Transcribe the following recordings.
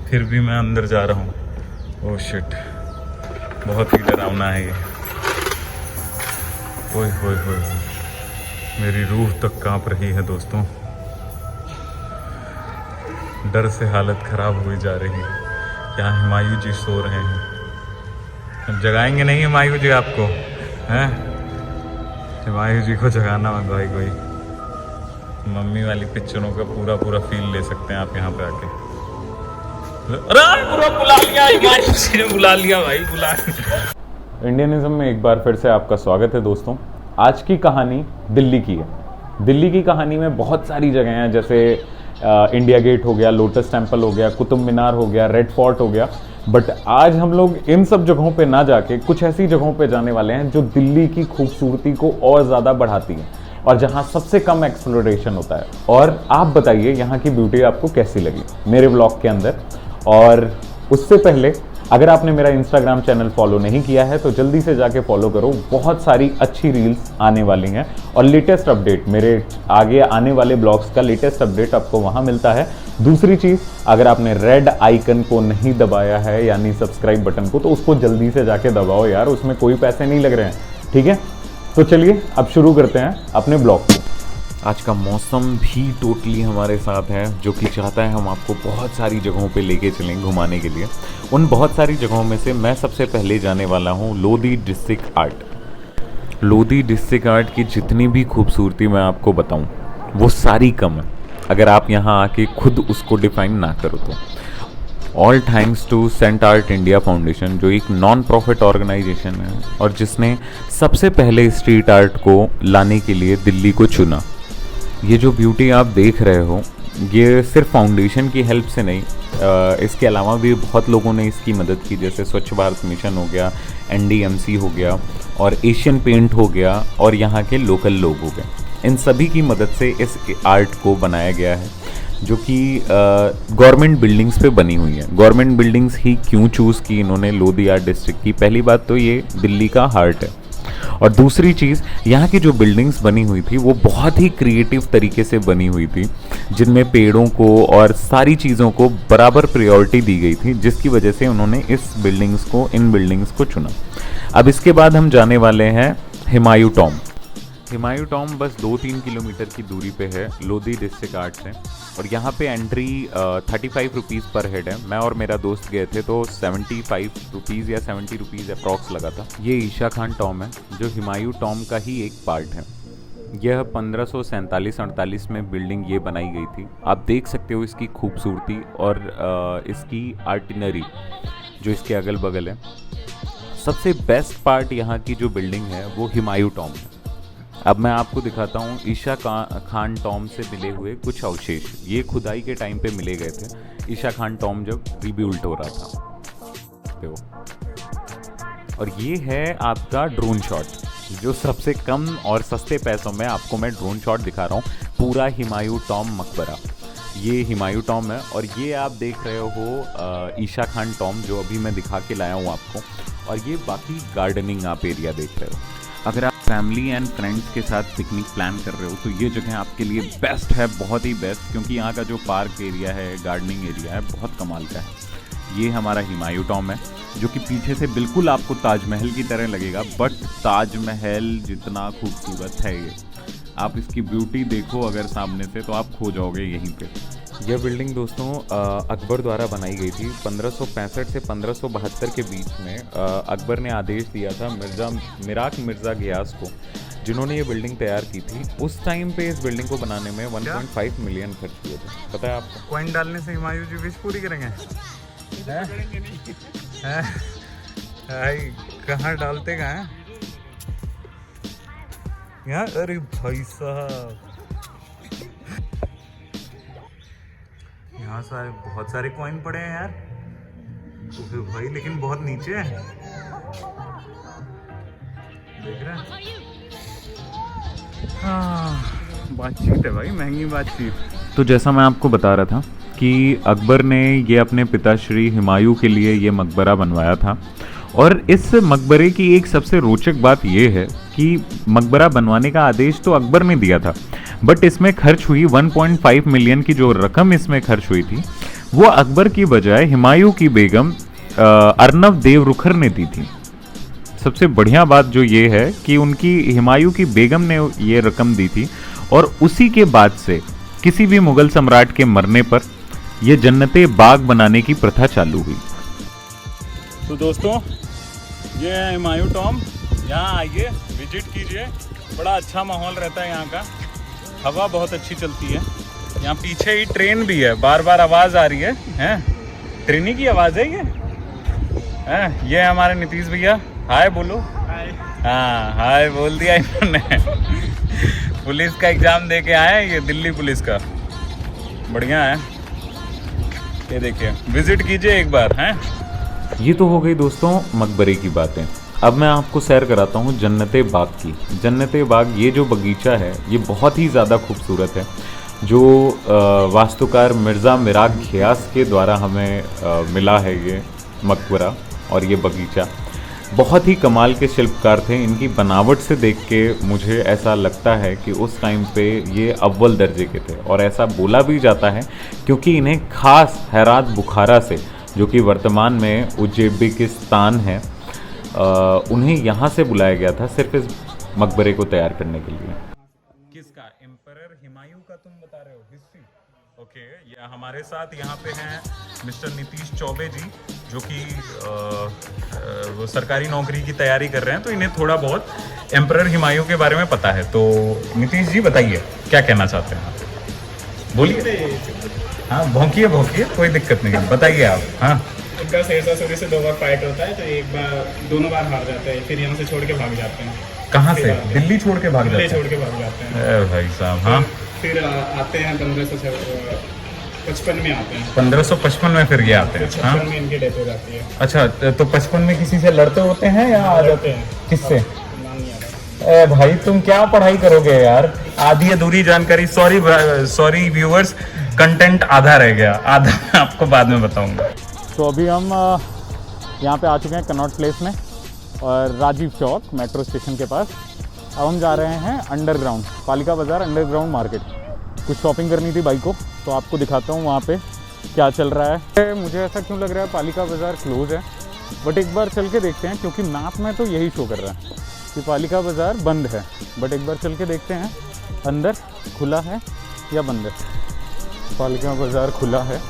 फिर भी मैं अंदर जा रहा हूँ। ओह शिट, बहुत ही डरावना है ये। ओए होए होए, मेरी रूह तक कांप रही है दोस्तों। डर से हालत खराब हुई जा रही है। यहाँ हुमायूं जी सो रहे हैं। जगाएंगे नहीं हुमायूं जी आपको, हैं? हुमायूं जी को जगाना मत भाई कोई। मम्मी वाली पिक्चरों का पूरा फील ले सकते हैं आप यहाँ पे आके। अरे पूरा बुला लिया, हुमायूं जी ने बुला लिया भाई, बुला। इंडियनिज्म में एक बार फिर से आपका स्वागत है दोस्तों। आज की कहानी दिल्ली की है। दिल्ली की कहानी में बहुत सारी जगह हैं, जैसे इंडिया गेट हो गया, लोटस टेम्पल हो गया, कुतुब मीनार हो गया, रेड फोर्ट हो गया। बट आज हम लोग इन सब जगहों पे ना जाके कुछ ऐसी जगहों पे जाने वाले हैं जो दिल्ली की खूबसूरती को और ज़्यादा बढ़ाती हैं और जहां सबसे कम एक्सप्लोरेशन होता है। और आप बताइए यहाँ की ब्यूटी आपको कैसी लगी मेरे ब्लॉग के अंदर। और उससे पहले अगर आपने मेरा इंस्टाग्राम चैनल फॉलो नहीं किया है तो जल्दी से जाके फॉलो करो। बहुत सारी अच्छी रील्स आने वाली हैं और लेटेस्ट अपडेट, मेरे आगे आने वाले ब्लॉग्स का लेटेस्ट अपडेट आपको वहां मिलता है। दूसरी चीज़, अगर आपने रेड आइकन को नहीं दबाया है यानी सब्सक्राइब बटन को, तो उसको जल्दी से जाके दबाओ यार, उसमें कोई पैसे नहीं लग रहे हैं, ठीक है? तो चलिए अब शुरू करते हैं अपने ब्लॉग को। आज का मौसम भी टोटली हमारे साथ है, जो कि चाहता है हम आपको बहुत सारी जगहों पे लेके चलें घुमाने के लिए। उन बहुत सारी जगहों में से मैं सबसे पहले जाने वाला हूँ Lodhi district art. Lodhi district art की जितनी भी खूबसूरती मैं आपको बताऊँ वो सारी कम है अगर आप यहाँ आके खुद उसको डिफाइन ना करो तो। All thanks to St Art India Foundation, जो एक नॉन प्रॉफिट ऑर्गेनाइजेशन है और जिसने सबसे पहले स्ट्रीट आर्ट को लाने के लिए दिल्ली को चुना। ये जो ब्यूटी आप देख रहे हो ये सिर्फ फाउंडेशन की हेल्प से नहीं, इसके अलावा भी बहुत लोगों ने इसकी मदद की, जैसे स्वच्छ भारत मिशन हो गया, NDMC हो गया और एशियन पेंट हो गया और यहाँ के लोकल लोग हो गए। इन सभी की मदद से इस आर्ट को बनाया गया है, जो कि गवर्नमेंट बिल्डिंग्स पे बनी हुई है। गवर्नमेंट बिल्डिंग्स ही क्यों चूज़ की इन्होंने लोधी आर्ट डिस्ट्रिक्ट की? पहली बात तो ये दिल्ली का हार्ट है, और दूसरी चीज़ यहाँ की जो बिल्डिंग्स बनी हुई थी वो बहुत ही क्रिएटिव तरीके से बनी हुई थी, जिनमें पेड़ों को और सारी चीज़ों को बराबर प्रायोरिटी दी गई थी, जिसकी वजह से उन्होंने इन बिल्डिंग्स को चुना। अब इसके बाद हम जाने वाले हैं हुमायूं टॉम्ब। हुमायूं टॉम्ब बस 2-3 किलोमीटर की दूरी पे है लोधी डिस्ट्रिक्ट आर्ट से, और यहाँ पे एंट्री 35 रुपीज़ पर हेड है। मैं और मेरा दोस्त गए थे तो 75 रुपीज़ या 70 रुपीज़ अप्रॉक्स लगा था। ये ईशा खान टॉम्ब है, जो हुमायूं टॉम्ब का ही एक पार्ट है। यह 1547-48 में बिल्डिंग ये बनाई गई थी। आप देख सकते हो इसकी खूबसूरती और इसकी आर्टिनरी जो इसके अगल बगल है। सबसे बेस्ट पार्ट यहाँ की जो बिल्डिंग है वो हुमायूं टॉम्ब है। अब मैं आपको दिखाता हूँ ईशा खान टॉम्ब से मिले हुए कुछ अवशेष। ये खुदाई के टाइम पे मिले गए थे, ईशा खान टॉम्ब जब रिबिल्ड हो रहा था। और ये है आपका ड्रोन शॉट, जो सबसे कम और सस्ते पैसों में आपको मैं ड्रोन शॉट दिखा रहा हूँ। पूरा हुमायूं टॉम्ब मकबरा, ये हुमायूं टॉम्ब है। और ये आप देख रहे हो ईशा खान टॉम्ब, जो अभी मैं दिखा के लाया हूँ आपको। और ये बाकी गार्डनिंग आप एरिया देख रहे हो। अगर आप फैमिली एंड फ्रेंड्स के साथ पिकनिक प्लान कर रहे हो तो ये जगह आपके लिए बेस्ट है, बहुत ही बेस्ट, क्योंकि यहाँ का जो पार्क एरिया है, गार्डनिंग एरिया है, बहुत कमाल का है। ये हमारा हुमायूं टॉम्ब है, जो कि पीछे से बिल्कुल आपको ताजमहल की तरह लगेगा, बट ताजमहल जितना खूबसूरत है ये। आप इसकी ब्यूटी देखो अगर सामने से तो आप खो जाओगे यहीं पे। यह बिल्डिंग दोस्तों अकबर द्वारा बनाई गई थी 1565 से 1572 के बीच में। अकबर ने आदेश दिया था मिर्ज़ा गियास को, जिन्होंने ये बिल्डिंग तैयार की थी। उस टाइम पे इस बिल्डिंग को बनाने में 1.5 मिलियन खर्च हुए थे। पता है आपको? कॉइन डालने से हुमायूं जी विश पूरी करेंगे? कहाँ डालते कहाँ हैं यार? अरे भाई साहब, यहाँ सारे बहुत सारे कॉइन पड़े हैं यार। तो फिर भाई लेकिन बहुत नीचे है, देख रहे हैं? हाँ, बातचीत है भाई, महंगी बातचीत। तो जैसा मैं आपको बता रहा था कि अकबर ने ये अपने पिताश्री हुमायूं के लिए ये मकबरा बनवाया था। और इस मकबरे की एक सबसे रोचक बात यह है कि मकबरा बनवाने का आदेश तो अकबर ने दिया था, बट इसमें खर्च हुई 1.5 मिलियन की जो रकम इसमें खर्च हुई थी वो अकबर की बजाय हुमायूं की बेगम अर्नब देव रुखर ने दी थी। सबसे बढ़िया बात जो ये है कि उनकी हुमायूं की बेगम ने ये रकम दी थी और उसी के बाद से किसी भी मुगल सम्राट के मरने पर यह जन्नते बाग बनाने की प्रथा चालू हुई। तो दोस्तों, ये है हुमायूं टॉम। यहाँ आइए, विजिट कीजिए। बड़ा अच्छा माहौल रहता है यहाँ का, हवा बहुत अच्छी चलती है। यहाँ पीछे ही ट्रेन भी है, बार बार आवाज़ आ रही है, हैं? ट्रेन की आवाज़ है ये। हैं? ये हमारे नीतीश भैया, हाय बोलो। हाय। हाँ, हाय बोल दिया इन्होंने। पुलिस का एग्ज़ाम दे के आए हैं ये, दिल्ली पुलिस का। बढ़िया है, ये देखिए, विजिट कीजिए एक बार। हैं? ये तो हो गई दोस्तों मकबरे की बातें। अब मैं आपको सैर कराता हूँ जन्नते बाग की। जन्नते बाग, ये जो बगीचा है ये बहुत ही ज़्यादा खूबसूरत है, जो वास्तुकार मिर्ज़ा मिराग घियास के द्वारा हमें मिला है ये मकबरा। और ये बगीचा बहुत ही कमाल के शिल्पकार थे। इनकी बनावट से देख के मुझे ऐसा लगता है कि उस टाइम पे ये अव्वल दर्जे के थे, और ऐसा बोला भी जाता है क्योंकि इन्हें खास हेरात बुखारा से, जो कि वर्तमान में उज्बेकिस्तान है, उन्हें यहाँ से बुलाया गया था सिर्फ इस मकबरे को तैयार करने के लिए। किसका? एम्परर हुमायूं का तुम बता रहे हो हिस्ट्री? ओके, ये हमारे साथ यहाँ पे हैं मिस्टर नीतीश चौबे जी, जो कि वो सरकारी नौकरी की तैयारी कर रहे हैं, तो इन्हें थोड़ा बहुत एम्परर हुमायूं के बारे में पता है। तो नीतीश जी बताइए, क्या कहना चाहते हैं? बोलिए। हाँ, भौंकिए भौंकिए, कोई दिक्कत नहीं है, बताइए आप। हाँ, उनका शेरशाह सूरी से 2 बार फाइट होता है, तो एक बार, दोनों बार हार जाते हैं, फिर यहाँ से छोड़ के भाग जाते हैं। कहाँ से? दिल्ली छोड़ के भाग जाते हैं? दिल्ली छोड़ के भाग जाते हैं भाई साहब। हाँ, फिर आते हैं 1555 में आते हैं। 1555 में फिर ये आते हैं। 56 में इनकी डेथ हो जाती है। अच्छा, तो 55 में किसी से लड़ते होते हैं या आ जाते हैं? किससे? नाम नहीं आ रहा। भाई तुम क्या पढ़ाई करोगे यार, आधी अधूरी जानकारी। सॉरी व्यूअर्स, कंटेंट आधा रह गया, आधा मैं आपको बाद में बताऊंगा। तो अभी हम यहाँ पे आ चुके हैं कनॉट प्लेस में और राजीव चौक मेट्रो स्टेशन के पास। अब हम जा रहे हैं अंडरग्राउंड, पालिका बाज़ार अंडरग्राउंड मार्केट। कुछ शॉपिंग करनी थी भाई को, तो आपको दिखाता हूँ वहाँ पे क्या चल रहा है। मुझे ऐसा क्यों लग रहा है पालिका बाज़ार क्लोज़ है, बट एक बार चल के देखते हैं, क्योंकि मैप में तो यही शो कर रहा है कि पालिका बाज़ार बंद है। बट एक बार चल के देखते हैं अंदर खुला है या बंद है। पालिका बाज़ार खुला है,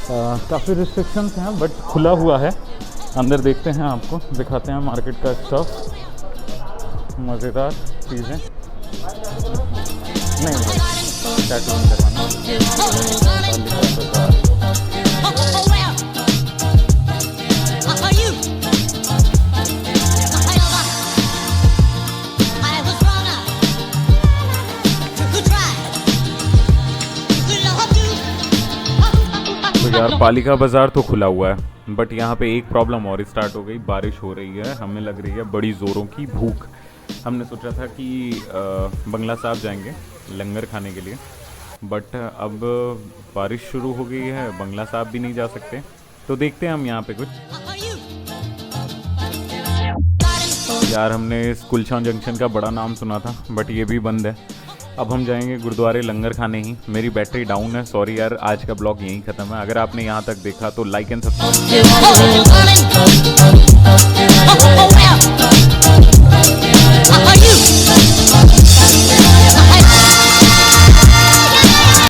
काफ़ी रिस्ट्रिक्शंस हैं बट खुला हुआ है। अंदर देखते हैं, आपको दिखाते हैं मार्केट का स्टॉफ। मज़ेदार चीज़ें नहीं टैटू नहीं करवाना। तो यार पालिका बाज़ार तो खुला हुआ है, बट यहाँ पे एक प्रॉब्लम और स्टार्ट हो गई। बारिश हो रही है, हमें लग रही है बड़ी ज़ोरों की भूख। हमने सोचा था कि बंगला साहब जाएंगे लंगर खाने के लिए, बट अब बारिश शुरू हो गई है, बंगला साहब भी नहीं जा सकते। तो देखते हैं हम यहाँ पे कुछ। यार हमने इस कुलछा जंक्शन का बड़ा नाम सुना था, बट ये भी बंद है। अब हम जाएंगे गुरुद्वारे लंगर खाने ही। मेरी बैटरी डाउन है, सॉरी यार, आज का ब्लॉग यहीं ख़त्म है। अगर आपने यहाँ तक देखा तो लाइक एंड सब्सक्राइब।